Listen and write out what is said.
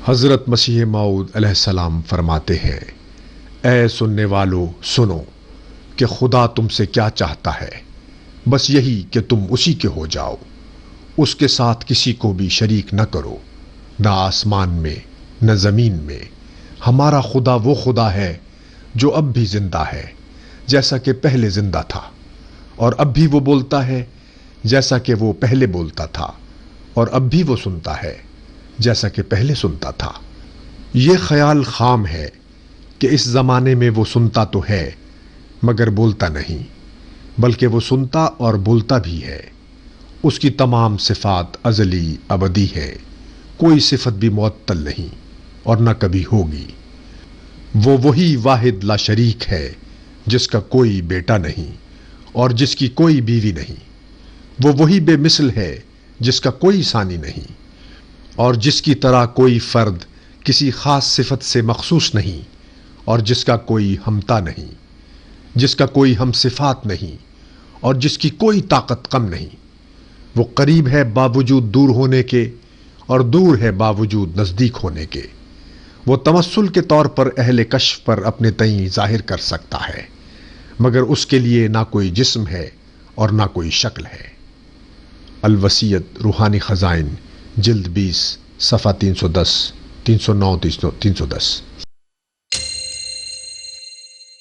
حضرت مسیح موعود علیہ السلام فرماتے ہیں، اے سننے والو سنو کہ خدا تم سے کیا چاہتا ہے، بس یہی کہ تم اسی کے ہو جاؤ، اس کے ساتھ کسی کو بھی شریک نہ کرو، نہ آسمان میں نہ زمین میں۔ ہمارا خدا وہ خدا ہے جو اب بھی زندہ ہے جیسا کہ پہلے زندہ تھا، اور اب بھی وہ بولتا ہے جیسا کہ وہ پہلے بولتا تھا، اور اب بھی وہ سنتا ہے جیسا کہ پہلے سنتا تھا۔ یہ خیال خام ہے کہ اس زمانے میں وہ سنتا تو ہے مگر بولتا نہیں، بلکہ وہ سنتا اور بولتا بھی ہے۔ اس کی تمام صفات ازلی ابدی ہے، کوئی صفت بھی معطل نہیں اور نہ کبھی ہوگی۔ وہ وہی واحد لا شریک ہے جس کا کوئی بیٹا نہیں اور جس کی کوئی بیوی نہیں۔ وہ وہی بے مثل ہے جس کا کوئی ثانی نہیں، اور جس کی طرح کوئی فرد کسی خاص صفت سے مخصوص نہیں، اور جس کا کوئی ہمتا نہیں، جس کا کوئی ہم صفات نہیں، اور جس کی کوئی طاقت کم نہیں۔ وہ قریب ہے باوجود دور ہونے کے، اور دور ہے باوجود نزدیک ہونے کے۔ وہ تمثل کے طور پر اہل کشف پر اپنے تئیں ظاہر کر سکتا ہے، مگر اس کے لیے نہ کوئی جسم ہے اور نہ کوئی شکل ہے۔ الوصیت روحانی خزائن جلد 20 صفحہ 310 309 310